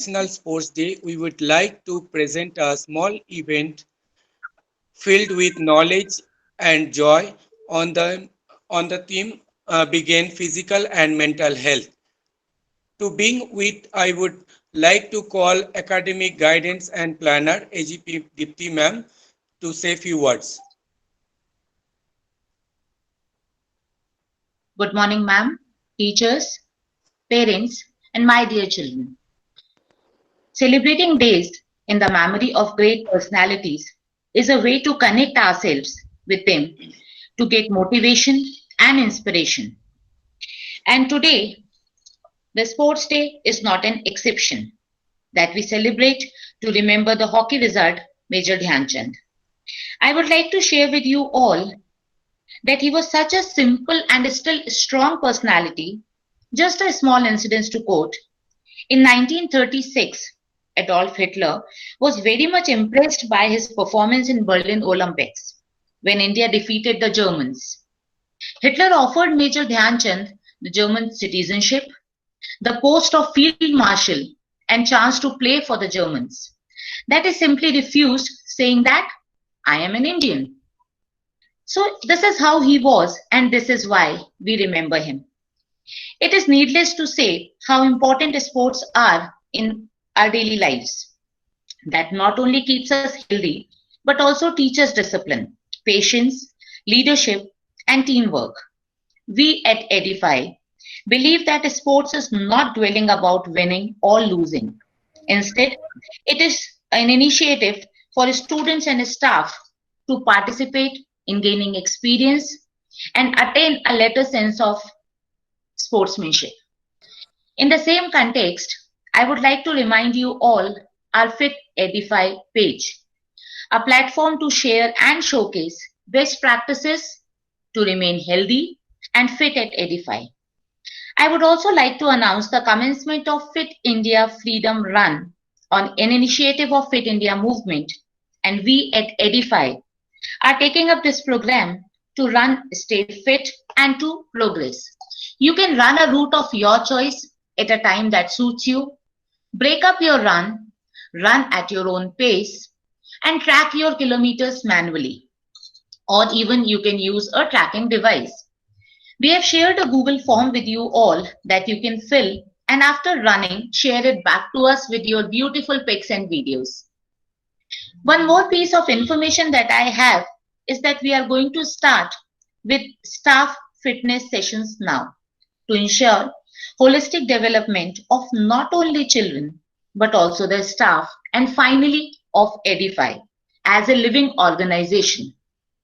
National Sports Day, we would like to present a small event filled with knowledge and joy on the theme begin physical and mental health. To begin with, I would like to call academic guidance and planner AGP Dipti ma'am to say few words. Good morning, ma'am, teachers, parents, and my dear children. Celebrating days in the memory of great personalities is a way to connect ourselves with them, to get motivation and inspiration. And today, the Sports Day is not an exception that we celebrate to remember the hockey wizard Major Dhyan Chand. I would like to share with you all that he was such a simple and still strong personality. Just a small incident to quote. In 1936, Adolf Hitler was very much impressed by his performance in Berlin Olympics when India defeated the Germans. Hitler offered Major Dhyan Chand the German citizenship, the post of field marshal, and chance to play for the Germans. That is simply refused, saying that I am an Indian. So, this is how he was, and this is why we remember him. It is needless to say how important sports are in our daily lives. That not only keeps us healthy, but also teaches discipline, patience, leadership, and teamwork. We at Edify believe that sports is not dwelling about winning or losing. Instead, it is an initiative for students and staff to participate in gaining experience and attain a better sense of sportsmanship. In the same context, I would like to remind you all our Fit Edify page, a platform to share and showcase best practices to remain healthy and fit at Edify. I would also like to announce the commencement of Fit India Freedom Run on an initiative of Fit India movement, and we at Edify are taking up this program to run, stay fit, and to progress. You can run a route of your choice at a time that suits you, break up your run at your own pace, and track your kilometers manually. Or even you can use a tracking device. We have shared a Google form with you all that you can fill, and after running, share it back to us with your beautiful pics and videos. One more piece of information that I have is that we are going to start with staff fitness sessions now to ensure holistic development of not only children but also their staff, and finally of Edify as a living organization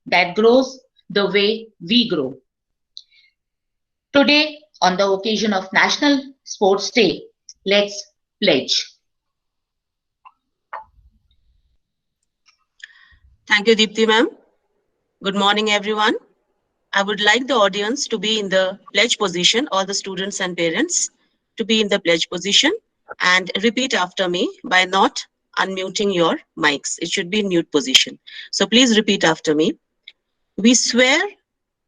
that grows the way we grow. Today, on the occasion of National Sports Day, let's pledge. Thank you, Deepthi ma'am. Good morning, everyone. I would like the audience to be in the pledge position, all the students and parents to be in the pledge position, and repeat after me by not unmuting your mics. It should be in mute position. So please repeat after me. We swear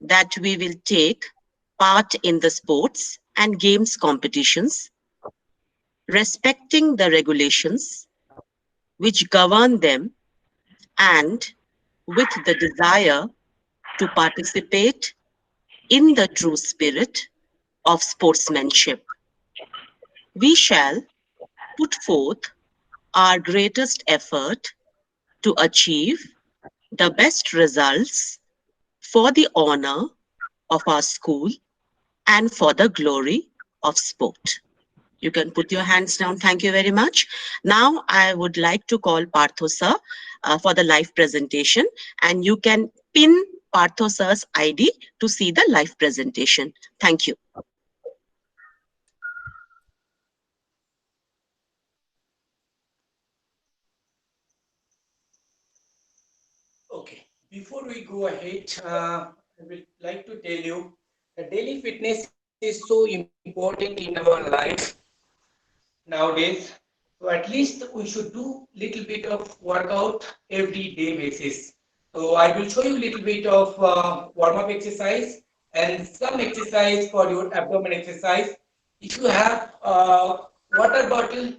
that we will take part in the sports and games competitions, respecting the regulations which govern them, and with the desire to participate in the true spirit of sportsmanship. We shall put forth our greatest effort to achieve the best results for the honor of our school and for the glory of sport. You can put your hands down. Thank you very much. Now I would like to call Partho sir for the live presentation, and you can pin Partho sir's ID to see the live presentation. Thank you. Okay, before we go ahead, I would like to tell you that daily fitness is so important in our life nowadays. So at least we should do little bit of workout every day basis. So I will show you a little bit of warm-up exercise and some exercise for your abdomen exercise. If you have water bottle,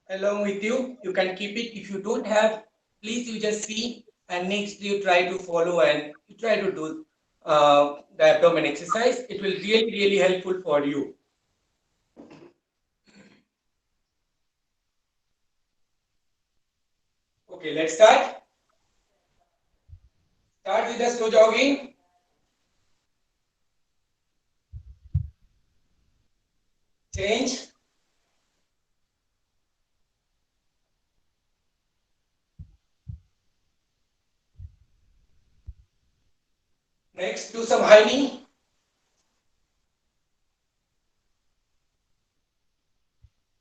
along with you. You can keep it. If you don't have, please you just see and next you try to follow and you try to do the abdomen exercise. It will really helpful for you. Okay, let's start. Start with the slow jogging. Change. Next, do some high knee.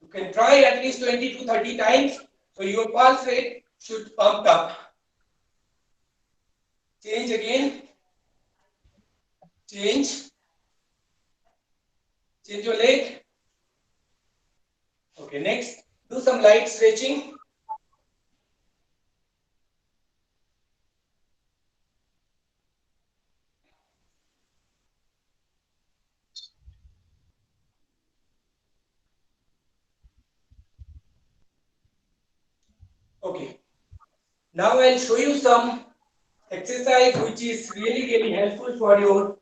You can try at least 20 to 30 times. So your pulse rate should pump up. Change again. Change. Change your leg. Okay, next, do some light stretching. Okay, now I'll show you some exercise which is really helpful for your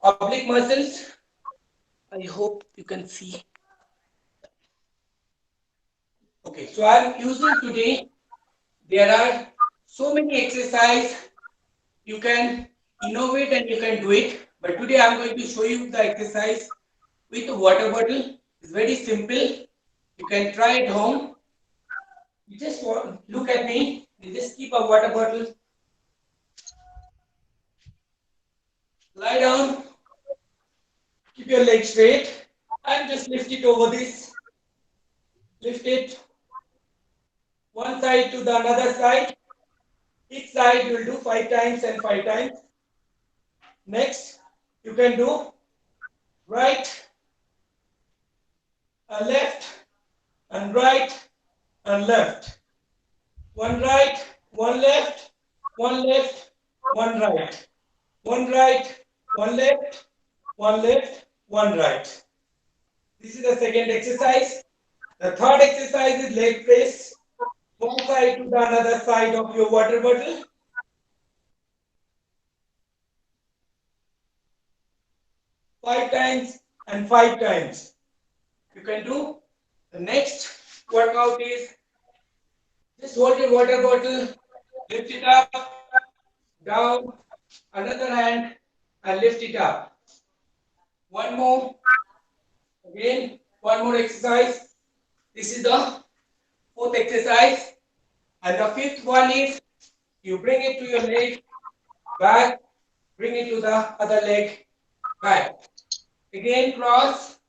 oblique muscles. I hope you can see. Okay, so I'm using today, there are so many exercises you can innovate and you can do it. But today I'm going to show you the exercise with a water bottle. It's very simple. You can try at home. You just look at me. You just keep a water bottle. Lie down. Keep your legs straight and just lift it over this. Lift it one side to the another side. Each side you will do 5 times and 5 times. Next, you can do right and left and right and left. One right, one left, one left, one right. One right, one left, one left, one right. This is the second exercise. The third exercise is leg press. One side to the another side of your water bottle. 5 times and 5 times. You can do. The next workout is just hold your water bottle, lift it up, down, another hand, and lift it up. One more. Again, one more exercise. This is the fourth exercise. And the fifth one is you bring it to your leg back, bring it to the other leg back. Again, cross.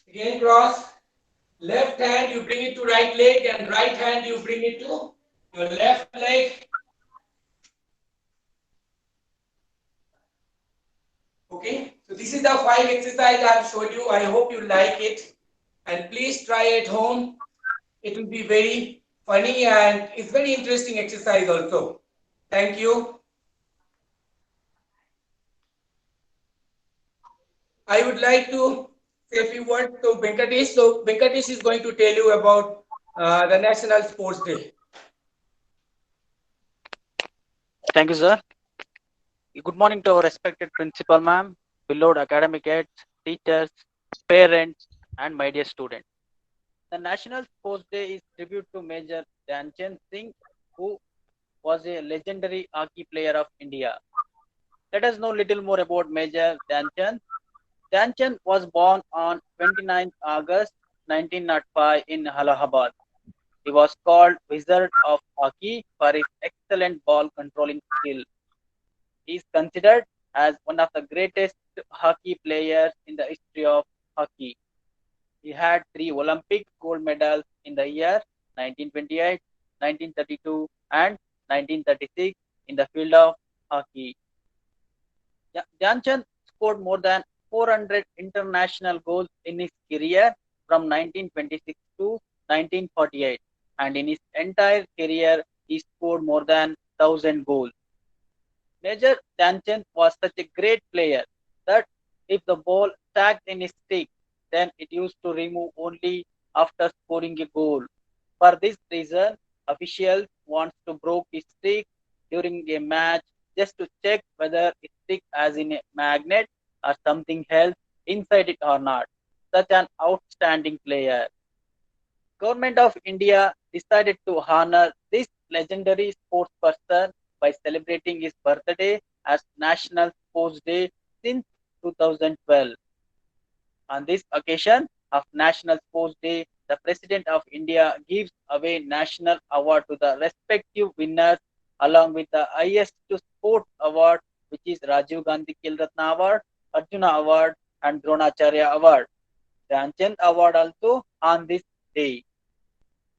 Again, cross. Left hand, you bring it to right leg, and right hand, you bring it to your left leg. Okay, so this is the 5 exercise I have showed you. I hope you like it. And please try at home. It will be very funny and it's very interesting exercise also. Thank you. I would like to say a few words to Venkatesh. So Venkatesh is going to tell you about the National Sports Day. Thank you, sir. Good morning to our respected principal, ma'am, beloved academic heads, teachers, parents, and my dear students. The National Sports Day is tribute to Major Dhyanchand Singh, who was a legendary hockey player of India. Let us know little more about Major Dhyanchand. Dhyanchand was born on 29 August 1905 in Allahabad. He was called Wizard of Hockey for his excellent ball controlling skill. He is considered as one of the greatest hockey players in the history of hockey. He had 3 Olympic gold medals in the year 1928, 1932, and 1936 in the field of hockey. Dhyanchand scored more than 400 international goals in his career from 1926 to 1948, and in his entire career, he scored more than 1,000 goals. Major Dhyanchand was such a great player that if the ball stuck in his stick, then it used to remove only after scoring a goal. For this reason, officials want to break a stick during a match just to check whether it stick as in a magnet or something else inside it or not. Such an outstanding player. Government of India decided to honor this legendary sports person by celebrating his birthday as National Sports Day since 2012. On this occasion of National Sports Day, the President of India gives away national award to the respective winners along with the highest sports award, which is Rajiv Gandhi Khel Ratna Award, Arjuna Award and Dronacharya Award. Dhyanchand Award also on this day.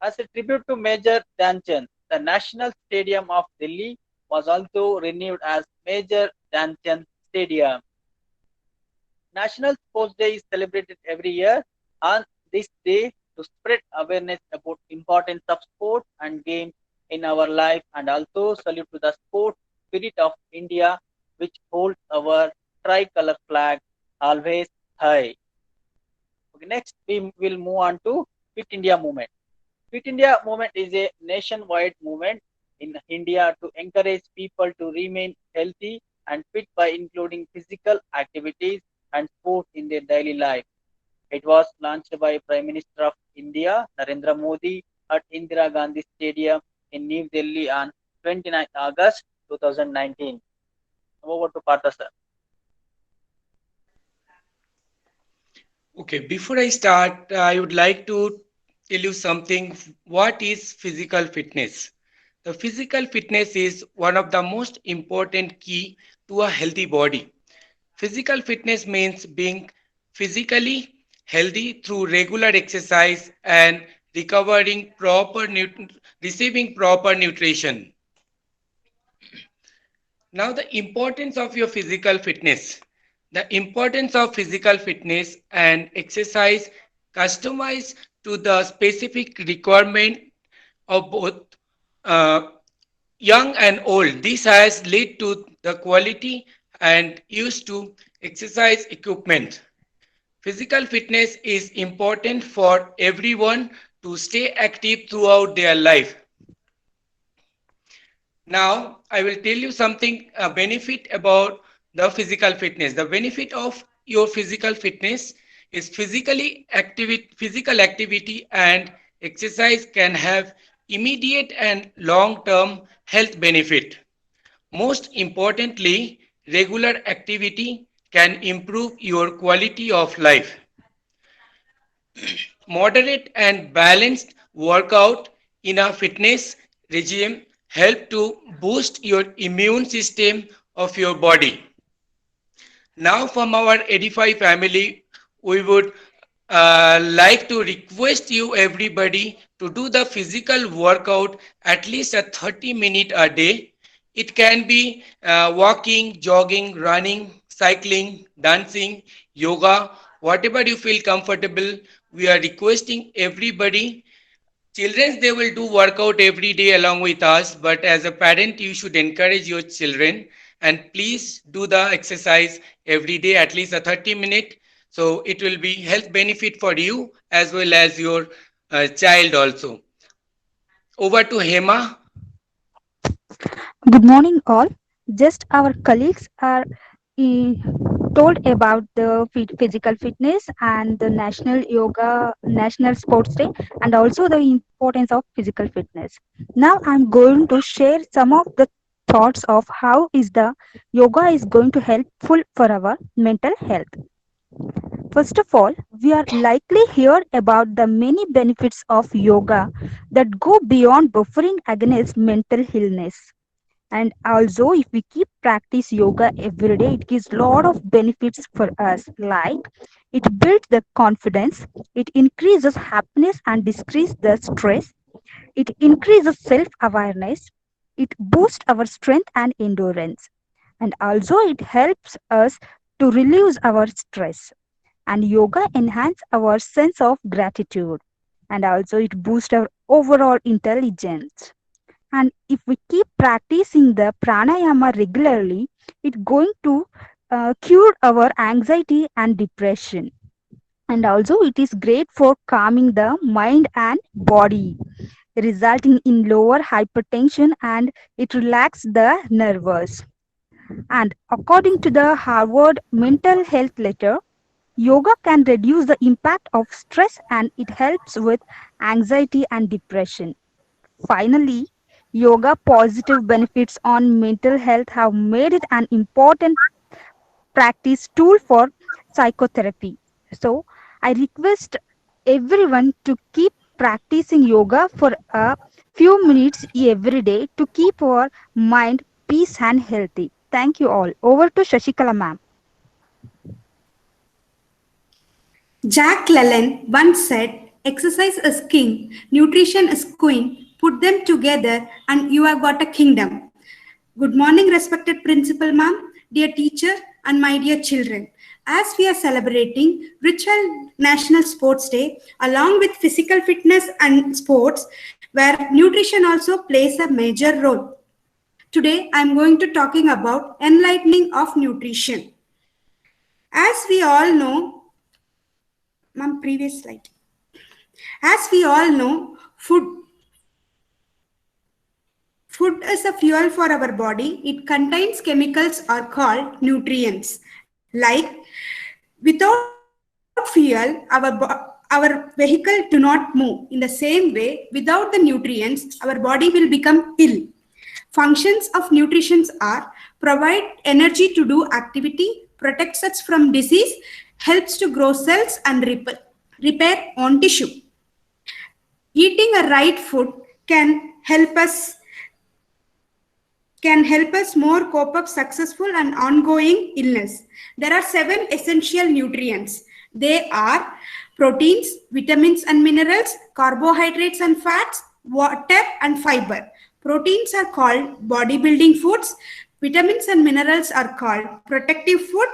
As a tribute to Major Dhyanchand, the National Stadium of Delhi was also renewed as Major Dhyanchand Stadium. National Sports Day is celebrated every year on this day to spread awareness about importance of sports and games in our life and also salute to the sports spirit of India which holds our tricolor flag always high. Okay, next we will move on to Fit India movement. Fit India movement is a nationwide movement in India to encourage people to remain healthy and fit by including physical activities and sports in their daily life. It was launched by Prime Minister of India, Narendra Modi, at Indira Gandhi Stadium in New Delhi on 29 August 2019. Over to Partha sir. Okay, before I start, I would like to tell you something. What is physical fitness? The physical fitness is one of the most important key to a healthy body. Physical fitness means being physically healthy through regular exercise and recovering receiving proper nutrition. Now, the importance of your physical fitness. The importance of physical fitness and exercise customized to the specific requirement of both uh, young and old. This has led to the quality and use to exercise equipment. Physical fitness is important for everyone to stay active throughout their life. Now, I will tell you something a benefit about the physical fitness. The benefit of your physical fitness is physical activity and exercise can have immediate and long-term health benefit. Most importantly, regular activity can improve your quality of life. Moderate and balanced workout in a fitness regime help to boost your immune system of your body. Now from our Edify family, we would like to request you everybody to do the physical workout at least a 30-minute a day. It can be walking, jogging, running, cycling, dancing, yoga, whatever you feel comfortable. We are requesting everybody. Children, they will do workout every day along with us, but as a parent, you should encourage your children and please do the exercise every day, at least a 30-minute. So it will be health benefit for you as well as your child also. Over to Hema. Good morning, all. Just our colleagues are eh, told about the physical fitness and the National Yoga, National Sports Day, and also the importance of physical fitness. Now, I'm going to share some of the thoughts of how is the yoga is going to helpful for our mental health. First of all, we are likely hear about the many benefits of yoga that go beyond buffering against mental illness. And also if we keep practice yoga every day, it gives lot of benefits for us, like it builds the confidence, it increases happiness and decreases the stress, it increases self awareness, it boosts our strength and endurance, and also it helps us to release our stress. And yoga enhance our sense of gratitude, and also it boosts our overall intelligence. And if we keep practicing the pranayama regularly, it's going to cure our anxiety and depression. And also it is great for calming the mind and body, resulting in lower hypertension, and it relaxes the nerves. And according to the Harvard Mental Health Letter, yoga can reduce the impact of stress and it helps with anxiety and depression. Finally, yoga positive benefits on mental health have made it an important practice tool for psychotherapy. So, I request everyone to keep practicing yoga for a few minutes every day to keep our mind peace and healthy. Thank you all. Over to Shashikala ma'am. Jack Lellan once said, exercise is king, nutrition is queen, put them together and you have got a kingdom. Good morning, respected principal ma'am, dear teacher, and my dear children. As we are celebrating Ritual National Sports Day, along with physical fitness and sports, where nutrition also plays a major role. Today, I am going to talking about enlightening of nutrition. As we all know, ma'am, previous slide. As we all know, food is a fuel for our body. It contains chemicals are called nutrients. Like without fuel, our vehicle do not move. In the same way, without the nutrients, our body will become ill. Functions of nutrition are provide energy to do activity, protects us from disease, helps to grow cells and repair on tissue. Eating a right food can help us more cope up successful and ongoing illness. There are 7 essential nutrients. They are proteins, vitamins and minerals, carbohydrates and fats, water and fiber. Proteins are called bodybuilding foods. Vitamins and minerals are called protective food.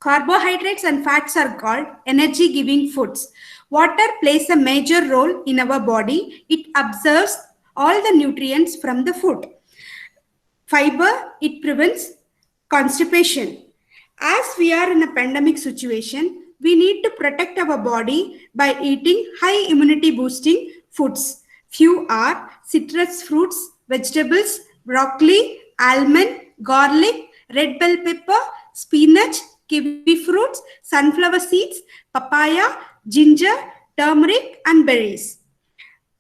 Carbohydrates and fats are called energy giving foods. Water plays a major role in our body. It absorbs all the nutrients from the food. Fiber, it prevents constipation. As we are in a pandemic situation, we need to protect our body by eating high immunity boosting foods. Few are citrus fruits, vegetables, broccoli, almond, garlic, red bell pepper, spinach, kiwi fruits, sunflower seeds, papaya, ginger, turmeric, and berries.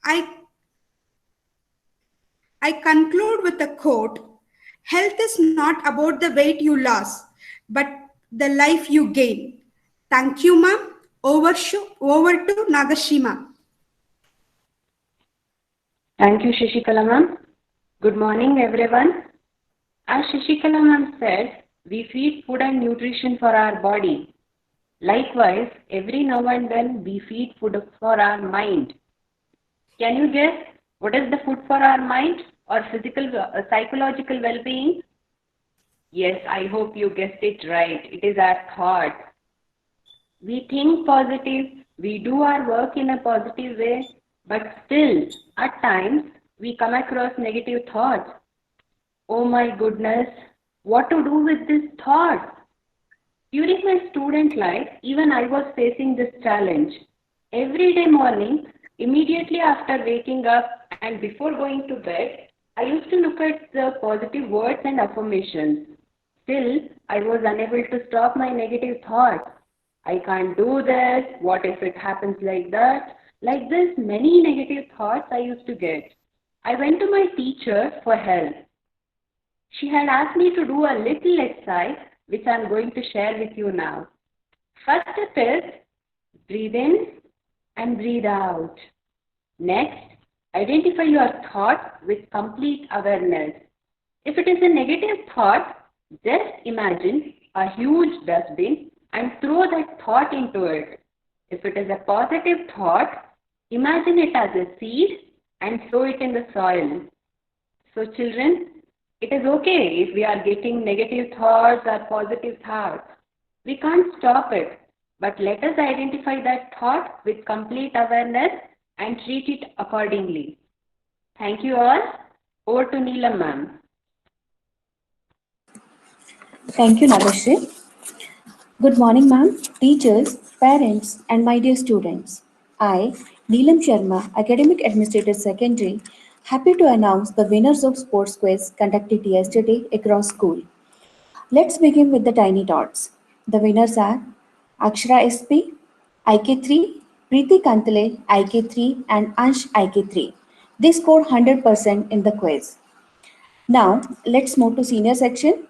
I conclude with a quote. Health is not about the weight you lose, but the life you gain. Thank you, ma'am. Over to Nagashima. Thank you, Shashikala ma'am. Good morning, everyone. As Shashikala ma'am said, we feed food and nutrition for our body. Likewise, every now and then we feed food for our mind. Can you guess what is the food for our mind or psychological well-being? Yes, I hope you guessed it right. It is our thoughts. We think positive, we do our work in a positive way, but still, at times, we come across negative thoughts. Oh my goodness, what to do with this thought? During my student life, even I was facing this challenge. Every day morning, immediately after waking up and before going to bed, I used to look at the positive words and affirmations. Still, I was unable to stop my negative thoughts. I can't do this. What if it happens like that? Like this, many negative thoughts I used to get. I went to my teacher for help. She had asked me to do a little exercise, which I'm going to share with you now. First step is breathe in and breathe out. Next, identify your thought with complete awareness. If it is a negative thought, just imagine a huge dustbin and throw that thought into it. If it is a positive thought, imagine it as a seed and sow it in the soil. So children, it is okay if we are getting negative thoughts or positive thoughts. We can't stop it, but let us identify that thought with complete awareness and treat it accordingly. Thank you all. Over to Neelam ma'am. Thank you, Nagashri. Good morning, ma'am, teachers, parents, and my dear students. I, Neelam Sharma, Academic Administrator Secondary, happy to announce the winners of sports quiz conducted yesterday across school. Let's begin with the tiny dots. The winners are Akshara SP, IK3, Preeti Kantale, IK3, and Ansh IK3. They scored 100% in the quiz. Now, let's move to senior section.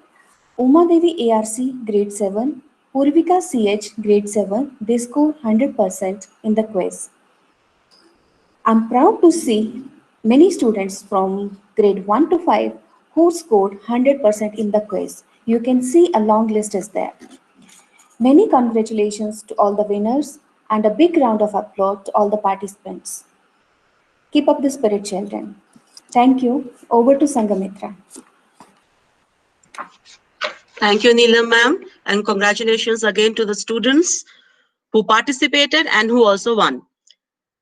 Uma Devi ARC grade 7, Purvika CH grade 7, they scored 100% in the quiz. I'm proud to see many students from grade 1 to 5 who scored 100% in the quiz. You can see a long list is there. Many congratulations to all the winners and a big round of applause to all the participants. Keep up the spirit, children. Thank you. Over to Sangamitra. Thank you, Neelam ma'am, and congratulations again to the students who participated and who also won.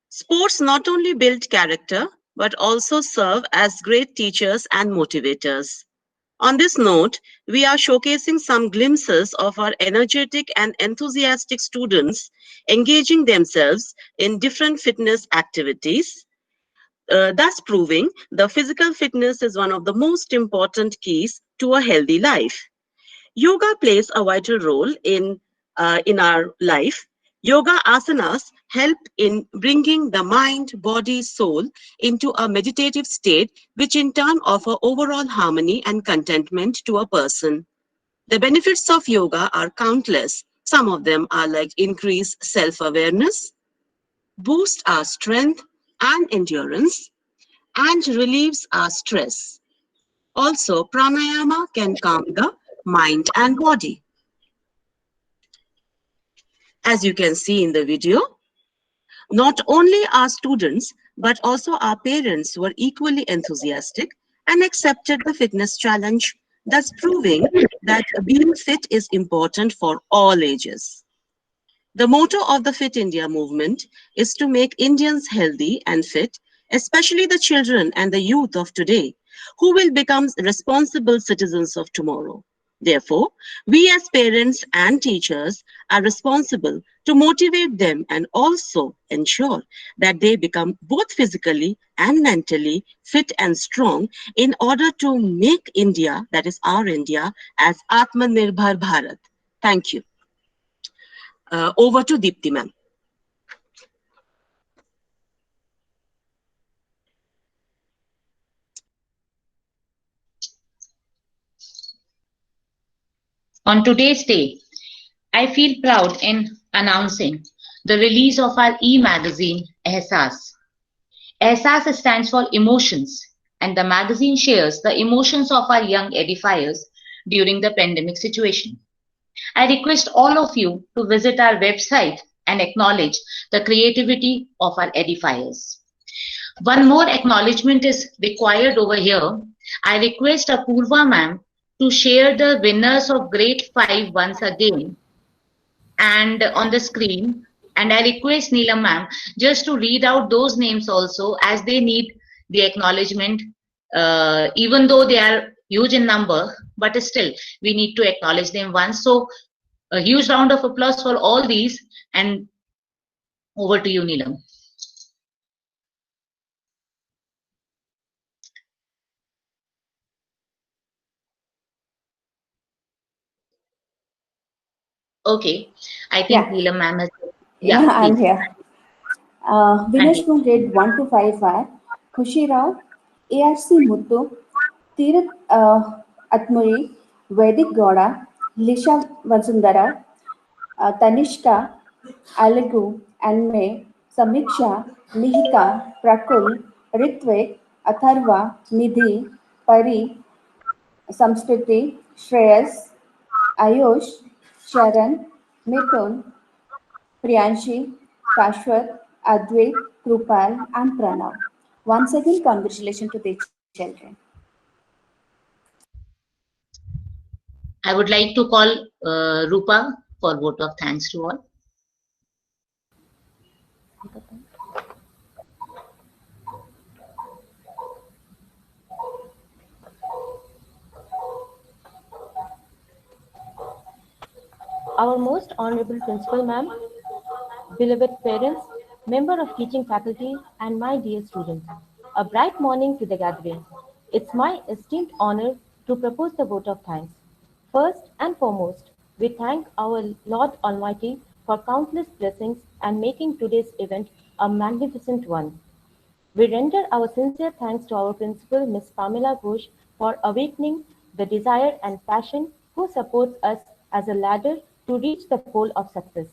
Sports not only build character, but also serve as great teachers and motivators. On this note, we are showcasing some glimpses of our energetic and enthusiastic students engaging themselves in different fitness activities, thus proving the physical fitness is one of the most important keys to a healthy life. Yoga plays a vital role in our life. Yoga asanas help in bringing the mind, body, soul into a meditative state, which in turn offer overall harmony and contentment to a person. The benefits of yoga are countless. Some of them are like increase self-awareness, boost our strength and endurance, and relieves our stress. Also, pranayama can calm the mind and body. As you can see in the video, not only our students, but also our parents were equally enthusiastic and accepted the fitness challenge, thus proving that being fit is important for all ages. The motto of the Fit India movement is to make Indians healthy and fit, especially the children and the youth of today, who will become responsible citizens of tomorrow. Therefore, we as parents and teachers are responsible to motivate them and also ensure that they become both physically and mentally fit and strong in order to make India, that is our India, as Atmanirbhar Bharat. Thank you. Over to Deepti ma'am. On today's day, I feel proud in announcing the release of our e-magazine, Ehsas. Ehsas stands for emotions, and the magazine shares the emotions of our young edifiers during the pandemic situation. I request all of you to visit our website and acknowledge the creativity of our edifiers. One more acknowledgement is required over here. I request Apurva ma'am to share the winners of grade 5 once again and on the screen. And I request Neelam ma'am just to read out those names also, as they need the acknowledgement, even though they are huge in number, but still we need to acknowledge them once. So a huge round of applause for all these, and over to you, Neelam. Okay, I think Yeah, Neelam ma'am has. yeah, Yeah, I'm please. here. Winners Continue. from grade 1 to 5 are Khushi Rao, ARC Muttu, Tirath Atmuri, Vedic Gowda, Lisha Vasundara, Tanishka, Alagu, Anme, Samiksha, Lihika, Prakul, Ritvik, Atharva, Nidhi, Pari, Samskriti, Shreyas, Ayush, Sharan, Mithun, Priyanshi, Kashwat, Advait, Krupal, and Pranav. Once again, congratulations to the children. I would like to call Rupa for vote of thanks to all. Our most honorable principal ma'am, beloved parents, member of teaching faculty, and my dear students, a bright morning to the gathering. It's my esteemed honor to propose the vote of thanks. First and foremost, we thank our Lord Almighty for countless blessings and making today's event a magnificent one. We render our sincere thanks to our principal, Ms. Pamela Ghosh, for awakening the desire and passion who supports us as a ladder to reach the pole of success.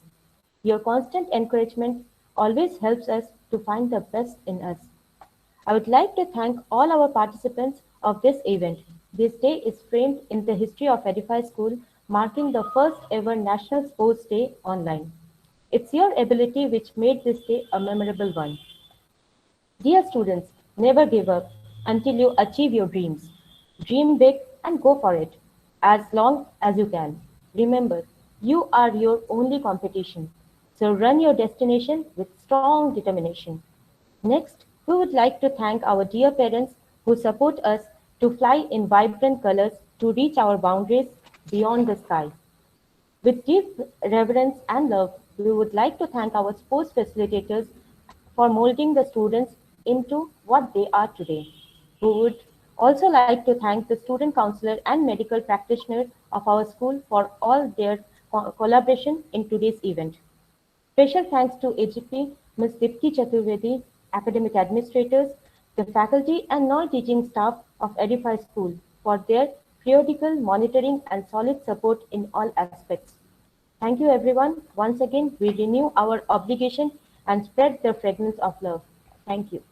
Your constant encouragement always helps us to find the best in us. I would like to thank all our participants of this event. This day is framed in the history of Edify School, marking the first ever National Sports Day online. It's your ability which made this day a memorable one. Dear students, never give up until you achieve your dreams. Dream big and go for it as long as you can. Remember, you are your only competition. So run your destination with strong determination. Next, we would like to thank our dear parents who support us to fly in vibrant colors to reach our boundaries beyond the sky. With deep reverence and love, we would like to thank our sports facilitators for molding the students into what they are today. We would also like to thank the student counselor and medical practitioner of our school for all their collaboration in today's event. Special thanks to AGP Ms. Dipti Chaturvedi, academic administrators, the faculty and non-teaching staff of Edify School for their periodical monitoring and solid support in all aspects. Thank you everyone. Once again, we renew our obligation and spread the fragrance of love. Thank you.